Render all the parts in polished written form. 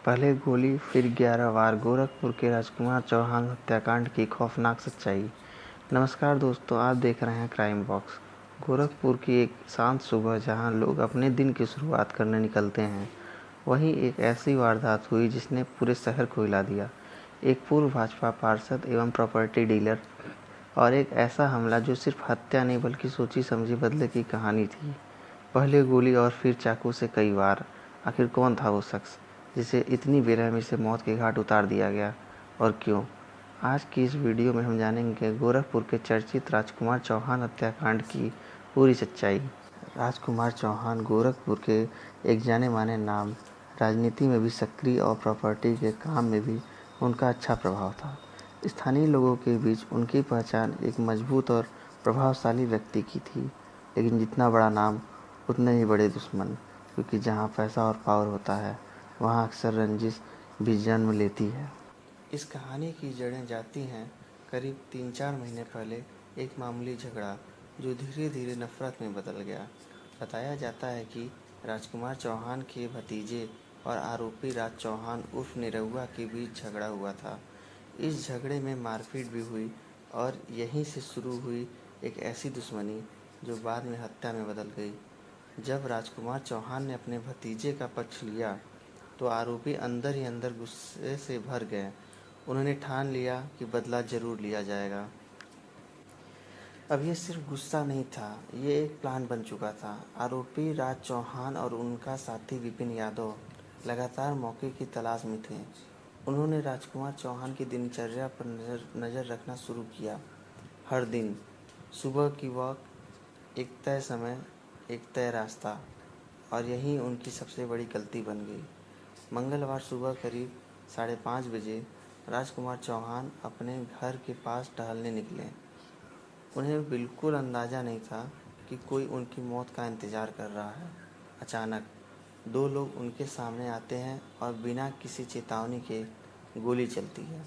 पहले गोली फिर 11 वार। गोरखपुर के राजकुमार चौहान हत्याकांड की खौफनाक सच्चाई। नमस्कार दोस्तों, आप देख रहे हैं क्राइम बॉक्स। गोरखपुर की एक शांत सुबह जहां लोग अपने दिन की शुरुआत करने निकलते हैं, वहीं एक ऐसी वारदात हुई जिसने पूरे शहर को हिला दिया। एक पूर्व भाजपा पार्षद एवं प्रॉपर्टी डीलर और एक ऐसा हमला जो सिर्फ हत्या नहीं बल्कि सोची समझी बदले की कहानी थी। पहले गोली और फिर चाकू से कई वार। आखिर कौन था वो शख्स जिसे इतनी बेरहमी से मौत के घाट उतार दिया गया, और क्यों? आज की इस वीडियो में हम जानेंगे गोरखपुर के चर्चित राजकुमार चौहान हत्याकांड की पूरी सच्चाई। राजकुमार चौहान गोरखपुर के एक जाने माने नाम, राजनीति में भी सक्रिय और प्रॉपर्टी के काम में भी उनका अच्छा प्रभाव था। स्थानीय लोगों के बीच उनकी पहचान एक मजबूत और प्रभावशाली व्यक्ति की थी, लेकिन जितना बड़ा नाम उतने ही बड़े दुश्मन, क्योंकि जहाँ पैसा और पावर होता है वहाँ अक्सर रंजिश भी जन्म लेती है। इस कहानी की जड़ें जाती हैं करीब 3-4 महीने पहले एक मामूली झगड़ा जो धीरे धीरे नफरत में बदल गया। बताया जाता है कि राजकुमार चौहान के भतीजे और आरोपी राज चौहान उर्फ निरहुआ के बीच झगड़ा हुआ था। इस झगड़े में मारपीट भी हुई और यहीं से शुरू हुई एक ऐसी दुश्मनी जो बाद में हत्या में बदल गई। जब राजकुमार चौहान ने अपने भतीजे का पक्ष लिया तो आरोपी अंदर ही अंदर गुस्से से भर गए। उन्होंने ठान लिया कि बदला जरूर लिया जाएगा। अब ये सिर्फ गुस्सा नहीं था, ये एक प्लान बन चुका था। आरोपी राज चौहान और उनका साथी विपिन यादव लगातार मौके की तलाश में थे। उन्होंने राजकुमार चौहान की दिनचर्या पर नज़र रखना शुरू किया। हर दिन सुबह की वॉक, एक तय समय, एक तय रास्ता, और यही उनकी सबसे बड़ी गलती बन गई। मंगलवार सुबह करीब 5:30 बजे राजकुमार चौहान अपने घर के पास टहलने निकले। उन्हें बिल्कुल अंदाज़ा नहीं था कि कोई उनकी मौत का इंतज़ार कर रहा है। अचानक 2 लोग उनके सामने आते हैं और बिना किसी चेतावनी के गोली चलती है।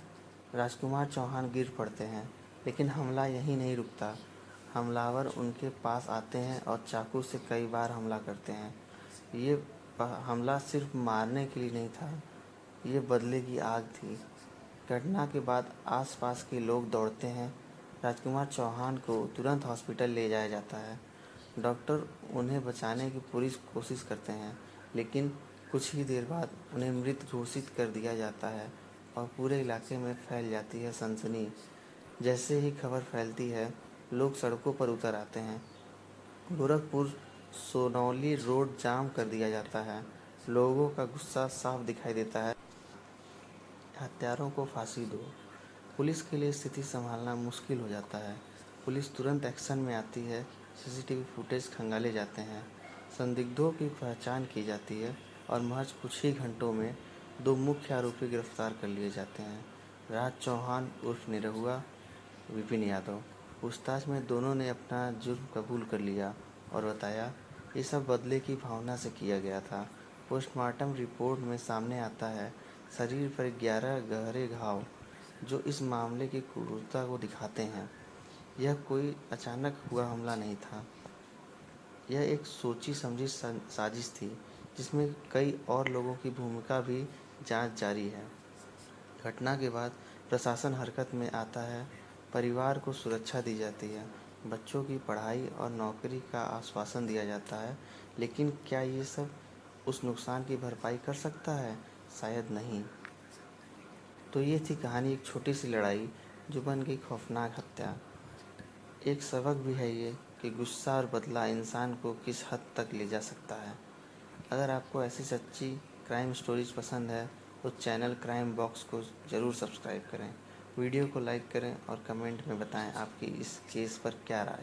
राजकुमार चौहान गिर पड़ते हैं, लेकिन हमला यहीं नहीं रुकता। हमलावर उनके पास आते हैं और चाकू से कई बार हमला करते हैं। ये हमला सिर्फ मारने के लिए नहीं था, ये बदले की आग थी। घटना के बाद आसपास के लोग दौड़ते हैं। राजकुमार चौहान को तुरंत हॉस्पिटल ले जाया जाता है। डॉक्टर उन्हें बचाने की पूरी कोशिश करते हैं, लेकिन कुछ ही देर बाद उन्हें मृत घोषित कर दिया जाता है और पूरे इलाके में फैल जाती है सनसनी। जैसे ही खबर फैलती है, लोग सड़कों पर उतर आते हैं। गोरखपुर सोनौली रोड जाम कर दिया जाता है। लोगों का गुस्सा साफ दिखाई देता है। हत्यारों को फांसी दो। पुलिस के लिए स्थिति संभालना मुश्किल हो जाता है। पुलिस तुरंत एक्शन में आती है। सीसीटीवी फुटेज खंगाले जाते हैं। संदिग्धों की पहचान की जाती है और महज कुछ ही घंटों में 2 मुख्य आरोपी गिरफ्तार कर लिए जाते हैं, राज चौहान उर्फ निरहुआ, विपिन यादव। पूछताछ में दोनों ने अपना जुर्म कबूल कर लिया और बताया ये सब बदले की भावना से किया गया था। पोस्टमार्टम रिपोर्ट में सामने आता है शरीर पर 11 गहरे घाव, जो इस मामले की क्रूरता को दिखाते हैं। यह कोई अचानक हुआ हमला नहीं था, यह एक सोची समझी साजिश थी जिसमें कई और लोगों की भूमिका भी। जांच जारी है। घटना के बाद प्रशासन हरकत में आता है। परिवार को सुरक्षा दी जाती है, बच्चों की पढ़ाई और नौकरी का आश्वासन दिया जाता है, लेकिन क्या ये सब उस नुकसान की भरपाई कर सकता है? शायद नहीं। तो ये थी कहानी, एक छोटी सी लड़ाई जो बन गई खौफनाक हत्या। एक सबक भी है ये कि गुस्सा और बदला इंसान को किस हद तक ले जा सकता है। अगर आपको ऐसी सच्ची क्राइम स्टोरीज पसंद है तो चैनल क्राइम बॉक्स को ज़रूर सब्सक्राइब करें, वीडियो को लाइक करें और कमेंट में बताएं आपकी इस केस पर क्या राय है।